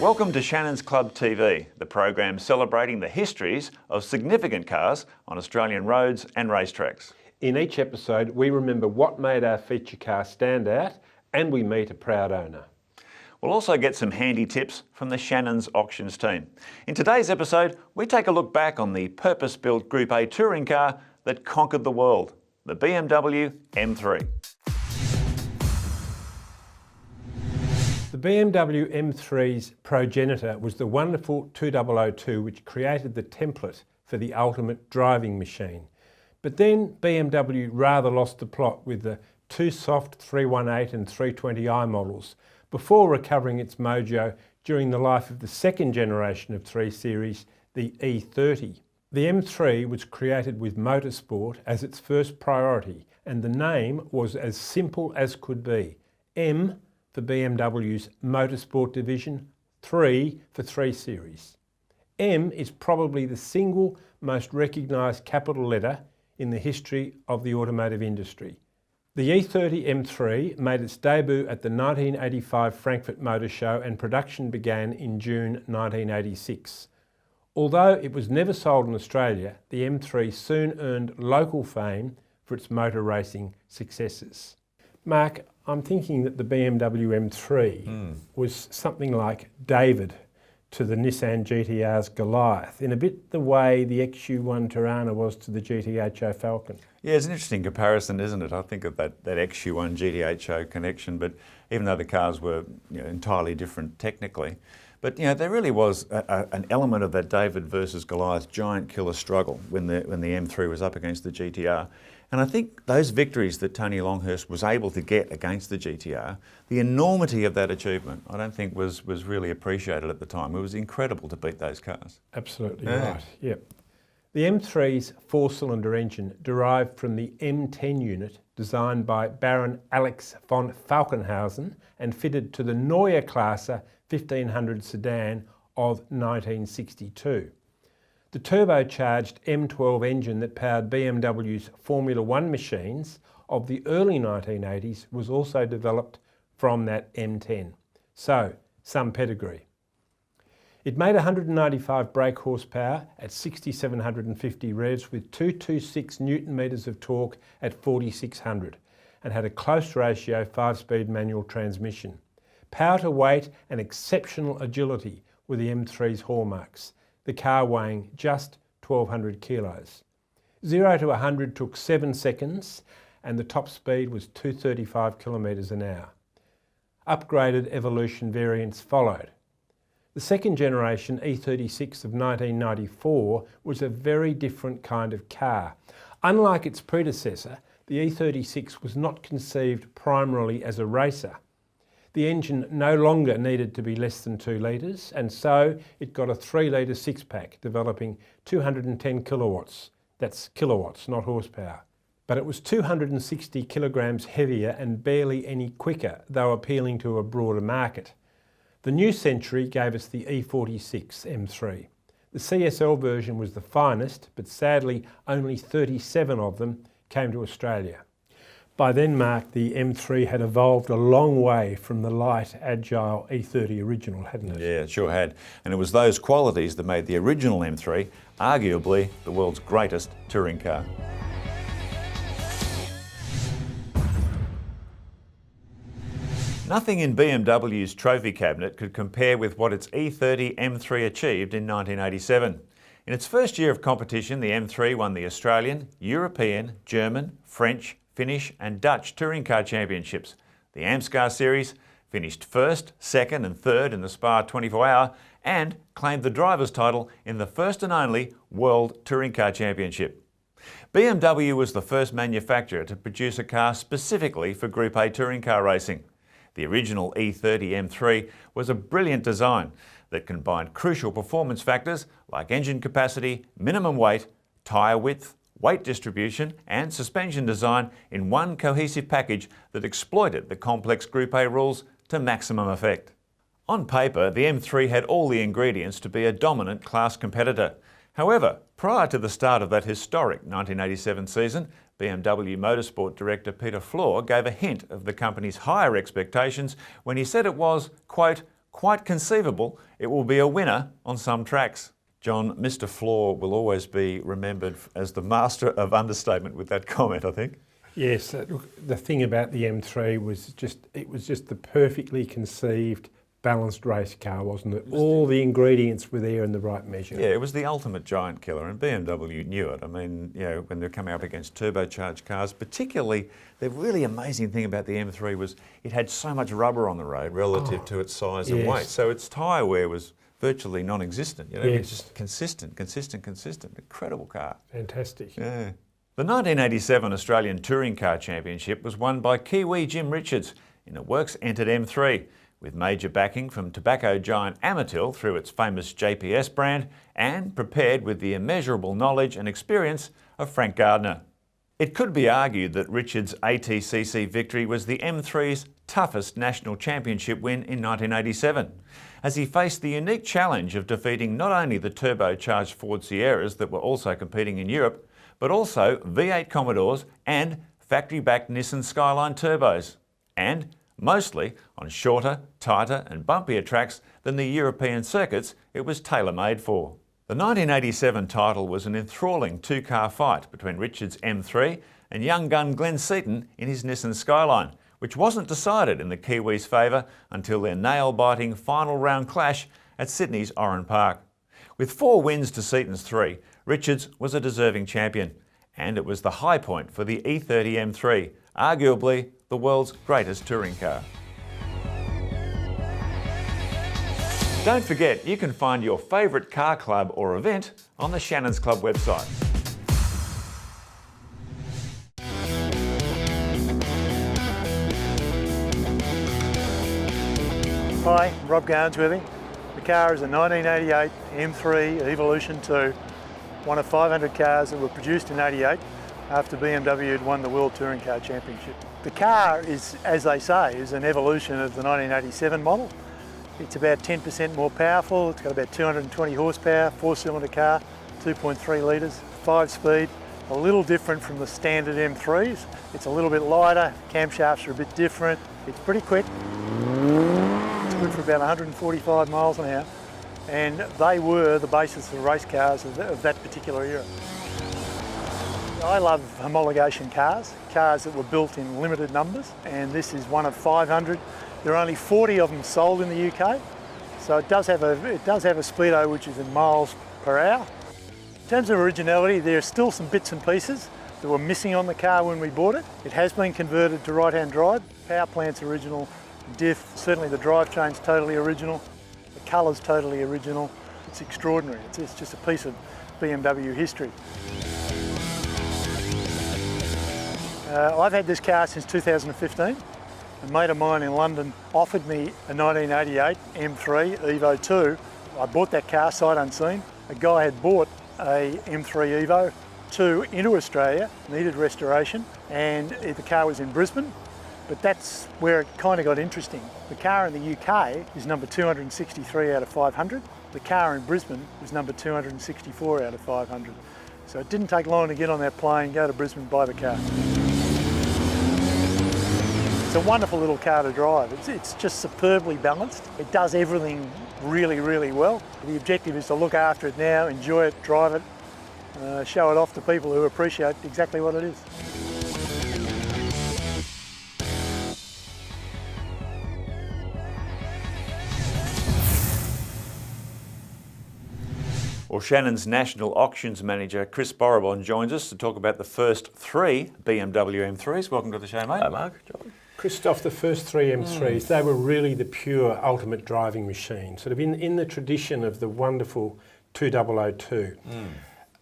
Welcome to Shannons Club TV, the program celebrating the histories of significant cars on Australian roads and racetracks. In each episode, we remember what made our feature car stand out and we meet a proud owner. We'll also get some handy tips from the Shannons Auctions team. In today's episode, we take a look back on the purpose-built Group A touring car that conquered the world, the BMW M3. The BMW M3's progenitor was the wonderful 2002, which created the template for the ultimate driving machine. But then BMW rather lost the plot with the too soft 318 and 320i models before recovering its mojo during the life of the second generation of 3 Series, the E30. The M3 was created with motorsport as its first priority, and the name was as simple as could be. M for BMW's motorsport division, 3 for 3 Series. M is probably the single most recognised capital letter in the history of the automotive industry. The E30 M3 made its debut at the 1985 Frankfurt Motor Show and production began in June 1986. Although it was never sold in Australia, the M3 soon earned local fame for its motor racing successes. Mark, I'm thinking that the BMW M3 was something like David to the Nissan GT-R's Goliath, in a bit the way the XU1 Tirana was to the GT-HO Falcon. Yeah, it's an interesting comparison, isn't it? I think of that XU1 GT-HO connection, but even though the cars were entirely different technically. But there really was an element of that David versus Goliath giant killer struggle when the M3 was up against the GT-R. And I think those victories that Tony Longhurst was able to get against the GT-R, the enormity of that achievement, I don't think was really appreciated at the time. It was incredible to beat those cars. Absolutely right, yep. The M3's 4-cylinder engine derived from the M10 unit designed by Baron Alex von Falkenhausen and fitted to the Neue Klasse 1500 sedan of 1962. The turbocharged M12 engine that powered BMW's Formula One machines of the early 1980s was also developed from that M10. So, some pedigree. It made 195 brake horsepower at 6,750 revs with 226 Newton metres of torque at 4,600 and had a close ratio 5-speed manual transmission. Power to weight and exceptional agility were the M3's hallmarks, the car weighing just 1,200 kilos. 0 to 100 took 7 seconds and the top speed was 235 kilometres an hour. Upgraded Evolution variants followed. The second generation E36 of 1994 was a very different kind of car. Unlike its predecessor, the E36 was not conceived primarily as a racer. The engine no longer needed to be less than 2 litres, and so it got a 3-litre six-pack, developing 210 kilowatts. That's kilowatts, not horsepower. But it was 260 kilograms heavier and barely any quicker, though appealing to a broader market. The new century gave us the E46 M3. The CSL version was the finest, but sadly only 37 of them came to Australia. By then, Mark, the M3 had evolved a long way from the light, agile E30 original, hadn't it? Yeah, it sure had. And it was those qualities that made the original M3 arguably the world's greatest touring car. Nothing in BMW's trophy cabinet could compare with what its E30 M3 achieved in 1987. In its first year of competition, the M3 won the Australian, European, German, French, Finnish and Dutch touring car championships. The AMSCAR series finished first, second and third in the Spa 24-hour and claimed the driver's title in the first and only World Touring Car Championship. BMW was the first manufacturer to produce a car specifically for Group A touring car racing. The original E30 M3 was a brilliant design that combined crucial performance factors like engine capacity, minimum weight, tyre width, weight distribution and suspension design in one cohesive package that exploited the complex Group A rules to maximum effect. On paper, the M3 had all the ingredients to be a dominant class competitor. However, prior to the start of that historic 1987 season, BMW Motorsport director Peter Floor gave a hint of the company's higher expectations when he said it was, quote, quite conceivable it will be a winner on some tracks. John, Mr. Floor will always be remembered as the master of understatement with that comment, I think. Yes, the thing about the M3 was it was just the perfectly conceived, balanced race car, wasn't it? All the ingredients were there in the right measure. Yeah, it was the ultimate giant killer, and BMW knew it. I mean, you know, when they're coming up against turbocharged cars, particularly, the really amazing thing about the M3 was it had so much rubber on the road relative to its size and weight. So its tyre wear was virtually non-existent. You know, it was just consistent. Incredible car. Fantastic. Yeah. The 1987 Australian Touring Car Championship was won by Kiwi Jim Richards in a works-entered M3, with major backing from tobacco giant Amatil through its famous JPS brand, and prepared with the immeasurable knowledge and experience of Frank Gardner. It could be argued that Richards' ATCC victory was the M3's toughest national championship win in 1987, as he faced the unique challenge of defeating not only the turbocharged Ford Sierras that were also competing in Europe, but also V8 Commodores and factory-backed Nissan Skyline turbos, and mostly on shorter, tighter and bumpier tracks than the European circuits it was tailor-made for. The 1987 title was an enthralling two-car fight between Richards' M3 and young gun Glenn Seaton in his Nissan Skyline, which wasn't decided in the Kiwis' favour until their nail-biting final round clash at Sydney's Oran Park. With 4 wins to Seaton's 3, Richards was a deserving champion, and it was the high point for the E30 M3, arguably the world's greatest touring car. Don't forget, you can find your favourite car club or event on the Shannons Club website. Hi, Rob Garnsworthy. The car is a 1988 M3 Evolution 2, one of 500 cars that were produced in '88 after BMW had won the World Touring Car Championship. The car is, as they say, is an evolution of the 1987 model. It's about 10% more powerful, it's got about 220 horsepower, 4-cylinder car, 2.3 litres, 5-speed, a little different from the standard M3s. It's a little bit lighter, camshafts are a bit different, it's pretty quick. It's good for about 145 miles an hour, and they were the basis of the race cars of that particular era. I love homologation cars that were built in limited numbers, and this is one of 500. There are only 40 of them sold in the UK, so it does have a speedo which is in miles per hour. In terms of originality, there are still some bits and pieces that were missing on the car when we bought it. It has been converted to right-hand drive. Power plant's original, diff, certainly the drivetrain's totally original, the colour's totally original. It's extraordinary. It's just a piece of BMW history. I've had this car since 2015. A mate of mine in London offered me a 1988 M3 Evo 2. I bought that car sight unseen. A guy had bought a M3 Evo 2 into Australia, needed restoration, and the car was in Brisbane, but that's where it kind of got interesting. The car in the UK is number 263 out of 500. The car in Brisbane was number 264 out of 500. So it didn't take long to get on that plane, go to Brisbane, buy the car. It's a wonderful little car to drive. It's just superbly balanced. It does everything really, really well. The objective is to look after it now, enjoy it, drive it, show it off to people who appreciate exactly what it is. Well, Shannon's National Auctions Manager, Chris Borrabon, joins us to talk about the first 3 BMW M3s. Welcome to the show, mate. Hi, Mark. John. Christoph, the first 3 M3s, they were really the pure ultimate driving machine, sort of in the tradition of the wonderful 2002.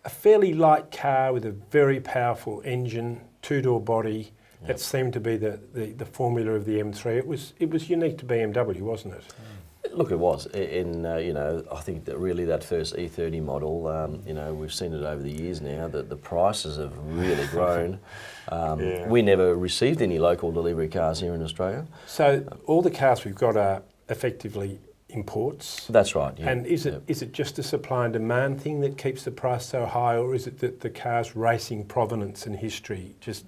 A fairly light car with a very powerful engine, 2-door body. Yep. That seemed to be the formula of the M3. It was unique to BMW, wasn't it? Look, it was. I think that really that first E30 model, we've seen it over the years now, that the prices have really grown. We never received any local delivery cars here in Australia. So all the cars we've got are effectively imports? That's right, yeah. And is it just a supply and demand thing that keeps the price so high, or is it that the car's racing provenance and history just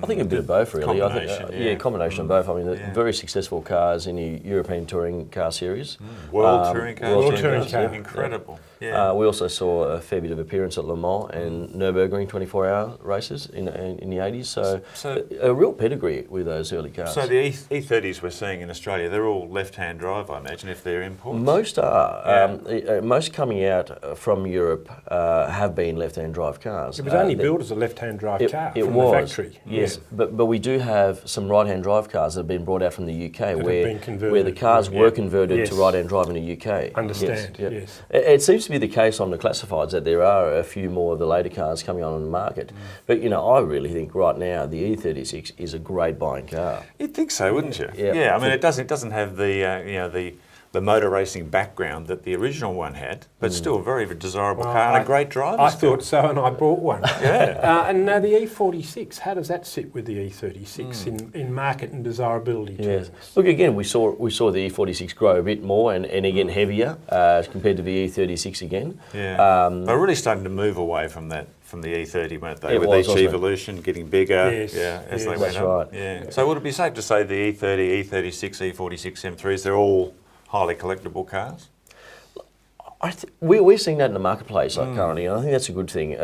I think a bit of both, really. Combination, I think, combination of both. I mean, Yeah. very successful cars in the European touring car series. World touring cars. World touring car. Incredible. Yeah. We also saw a fair bit of appearance at Le Mans and Nürburgring 24-hour races in the 80s. So a real pedigree with those early cars. So the E30s we're seeing in Australia, they're all left-hand drive, I imagine, if they're imports. Most are. Most coming out from Europe have been left-hand drive cars. It was only built as a left-hand drive car It from was. the factory. Yes, but we do have some right-hand drive cars that have been brought out from the UK where the cars were converted to right-hand drive in the UK. Understand, Yes. yes. It seems to be the case on the classifieds that there are a few more of the later cars coming on the market. But, I really think right now the E36 is a great buying car. You'd think so, wouldn't you? Yeah. I mean, it doesn't have the motor racing background that the original one had, but still a very desirable car and a great driver. I thought so, and I bought one. Yeah. And now the E46, how does that sit with the E36 in market and desirability terms? Yes. Look, again, we saw the E46 grow a bit more and again heavier compared to the E36 again. Yeah. They're really starting to move away from the E30, weren't they? With each evolution getting bigger as they went up. Right. Yeah. So would it be safe to say the E30, E36, E46, M3s, they're all highly collectible cars? We're seeing that in the marketplace currently, and I think that's a good thing.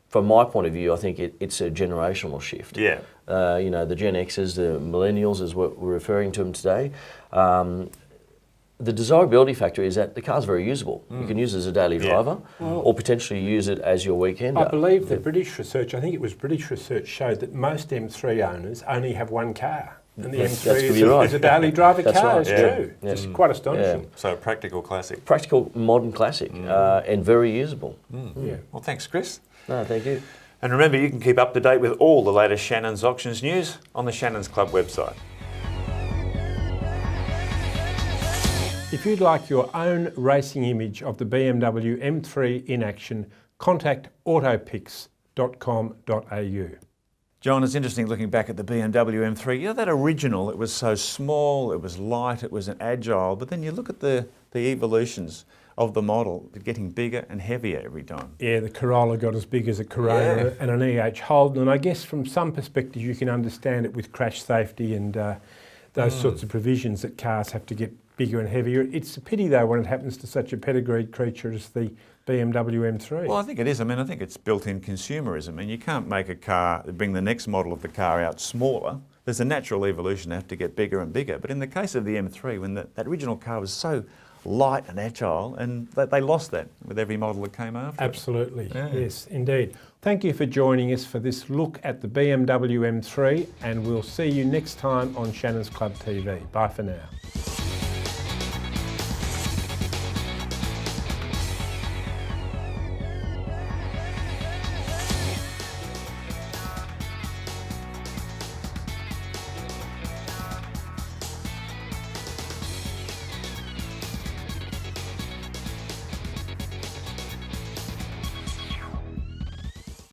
From my point of view, I think it's a generational shift. Yeah. The Gen Xers, the millennials, is what we're referring to them today. The desirability factor is that the car's very usable. You can use it as a daily driver or potentially use it as your weekend. I believe the British research, I think it was British research, showed that most M3 owners only have one car. And the M3 is a daily driver car, right. it's true. Yes. It's quite astonishing. Yeah. So a practical classic. Practical, modern classic and very usable. Yeah. Well, thanks, Chris. No, thank you. And remember, you can keep up to date with all the latest Shannons Auctions news on the Shannons Club website. If you'd like your own racing image of the BMW M3 in action, contact autopix.com.au. John, it's interesting looking back at the BMW M3. That original, it was so small, it was light, it was agile, but then you look at the evolutions of the model, getting bigger and heavier every time. Yeah, the Corolla got as big as a Corona and an EH Holden, and I guess from some perspectives you can understand it with crash safety and those sorts of provisions that cars have to get bigger and heavier. It's a pity though when it happens to such a pedigreed creature as the BMW M3. Well, I think it is. I mean, I think it's built-in consumerism, and you can't make a car, bring the next model of the car out smaller. There's a natural evolution to have to get bigger and bigger. But in the case of the M3, when that original car was so light and agile, and they lost that with every model that came after. Absolutely, yes, indeed. Thank you for joining us for this look at the BMW M3, and we'll see you next time on Shannons Club TV. Bye for now.